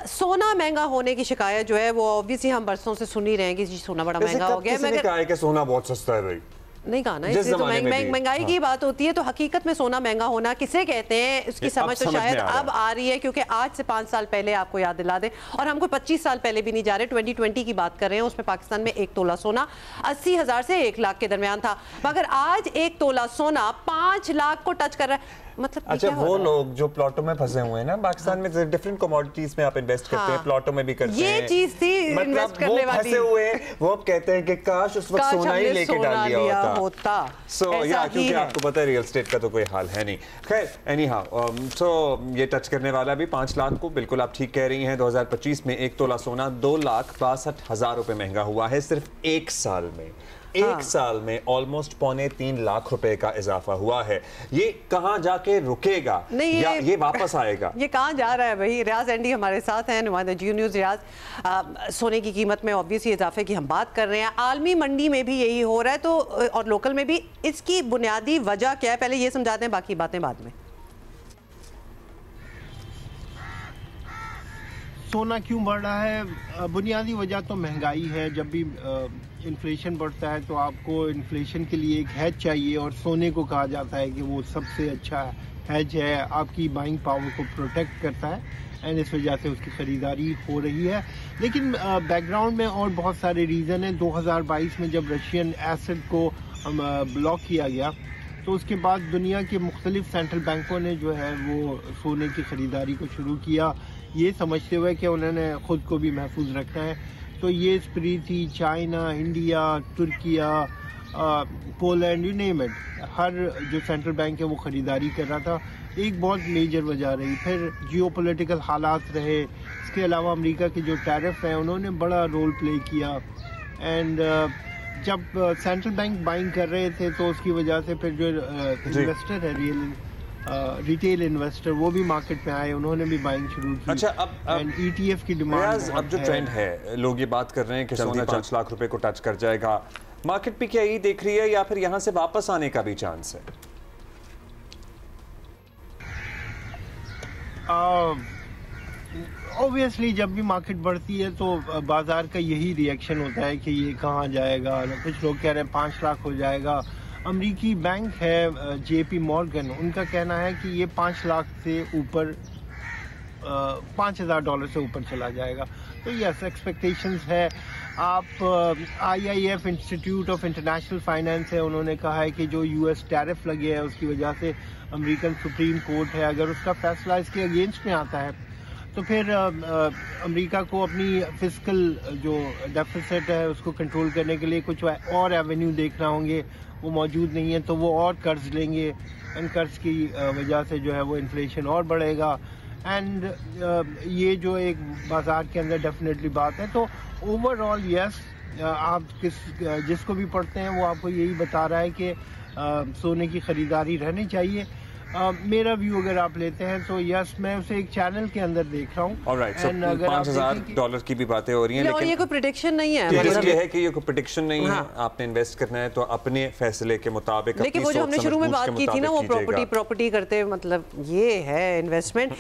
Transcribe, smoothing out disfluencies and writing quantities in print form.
सोना महंगा होने की शिकायत जो है वो ऑब्वियसली हम बरसों से सुन ही रहे हैं कि जी सोना बड़ा महंगा हो गया है। मगर कहा है कि सोना बहुत सस्ता है भाई, नहीं कहा ना, इसलिए तो महंगाई की बात होती है। तो हकीकत में सोना महंगा होना किसे कहते हैं उसकी समझ तो शायद अब आ रही है, क्योंकि आज से 5 साल पहले आपको याद दिला दें, और हमको 25 साल पहले भी नहीं जा रहे, 2020 की बात कर रहे हैं, उसमें पाकिस्तान में 1 तोला सोना 80,000 से 1 लाख के दरमियान था, मगर आज 1 तोला सोना 5 लाख को टच कर रहा है। मतलब अच्छा, वो लोग जो प्लॉटों में फंसे हुए हैं ना, पाकिस्तान में डिफरेंट कमोडिटीज में आप इन्वेस्ट करते हैं, प्लॉटों में भी करते हैं, ये चीज थी इन्वेस्ट करने वाली। फंसे हुए हैं, वो अब कहते हैं कि काश उस वक्त सोना ही लेके डाल लिया होता। सो या क्योंकि आपको पता है रियल एस्टेट का तो कोई हाल है नहीं। खैर एनी हाउ, सो ये टच करने वाला भी 5 लाख को, बिल्कुल आप ठीक कह रही हैं। 2025 में 1 तोला सोना 2,62,000 रुपए महंगा हुआ है सिर्फ 1 साल में। एक साल में ऑलमोस्ट 2.25 लाख रुपए का इजाफा हुआ है। ये कहां जाके रुकेगा या ये वापस आएगा? ये कहां जा रहा है भाई? रियाज एंडी हमारे साथ हैं, नुमाइंदा जियो न्यूज़ रियाज। सोने की कीमत में ऑब्वियसली इजाफे की हम बात कर रहे हैं, आलमी मंडी में भी यही हो रहा है, तो और लोकल में भी। इसकी बुनियादी वजह क्या है, पहले ये समझाते हैं, बाकी बातें बाद में। सोना क्यों बढ़ रहा है? बुनियादी वजह तो महंगाई है। जब भी इन्फ्लेशन बढ़ता है तो आपको इन्फ्लेशन के लिए एक हैज चाहिए, और सोने को कहा जाता है कि वो सबसे अच्छा हैज है, आपकी बाइंग पावर को प्रोटेक्ट करता है, एंड इस वजह से उसकी ख़रीदारी हो रही है। लेकिन बैकग्राउंड में और बहुत सारे रीज़न हैं। 2022 में जब रशियन एसेट को ब्लॉक किया गया, तो उसके बाद दुनिया के मुख्तलिफ सेंट्रल बैंकों ने जो है वो सोने की ख़रीदारी को शुरू किया, ये समझते हुए कि उन्होंने ख़ुद को भी महफूज रखना है। तो ये स्प्री थी, China, India, Turkiye, Poland, you name it, हर जो सेंट्रल बैंक है वो ख़रीदारी कर रहा था। एक बहुत मेजर वजह रही। फिर जियोपॉलिटिकल हालात रहे, इसके अलावा अमेरिका के जो टैरिफ हैं उन्होंने बड़ा रोल प्ले किया, एंड जब सेंट्रल बैंक बाइंग कर रहे थे तो उसकी वजह से फिर जो इन्वेस्टर है, रिटेल इन्वेस्टर, वो भी मार्केट में आए, उन्होंने भी बाइंग शुरू की। अच्छा, अब ETF की डिमांड, अब जो ट्रेंड है, लोग ये बात कर रहे हैं कि सोना 5 लाख रुपए को टच कर जाएगा, मार्केट भी क्या यही देख रही है या फिर यहाँ से वापस आने का भी चांस है? ऑब्वियसली जब भी मार्केट बढ़ती है तो बाजार का यही रिएक्शन होता है कि ये कहाँ जाएगा। कुछ लोग कह रहे हैं 5 लाख हो जाएगा। अमरीकी बैंक है JP मॉर्गन, उनका कहना है कि ये 5 लाख से ऊपर, $5,000 से ऊपर चला जाएगा। तो यस, एक्सपेक्टेशंस है। आप IIF institute of international finance है, उन्होंने कहा है कि जो US टैरिफ लगे हैं उसकी वजह से अमेरिकन सुप्रीम कोर्ट है, अगर उसका फैसला इसके अगेंस्ट में आता है तो फिर अमेरिका को अपनी फिस्कल जो डेफिसिट है उसको कंट्रोल करने के लिए कुछ और एवेन्यू देखना होंगे, वो मौजूद नहीं है, तो वो और कर्ज लेंगे, एंड कर्ज की वजह से जो है वो इन्फ्लेशन और बढ़ेगा। एंड ये जो एक बाज़ार के अंदर डेफिनेटली बात है। तो ओवरऑल यस, आप जिसको भी पढ़ते हैं वो आपको यही बता रहा है कि सोने की ख़रीदारी रहनी चाहिए। मेरा व्यू अगर आप लेते हैं तो यस, मैं उसे एक चैनल के अंदर देख रहा हूँ। ऑलराइट, सो $5,000 की भी बातें हो रही हैं, लेकिन ये कोई प्रेडिक्शन नहीं है। मतलब ये है कि ये कोई प्रेडिक्शन नहीं है, आपने इन्वेस्ट करना है तो अपने फैसले के मुताबिक। लेकिन वो जो हमने शुरू में बात की थी ना, वो प्रॉपर्टी करते, मतलब ये है इन्वेस्टमेंट।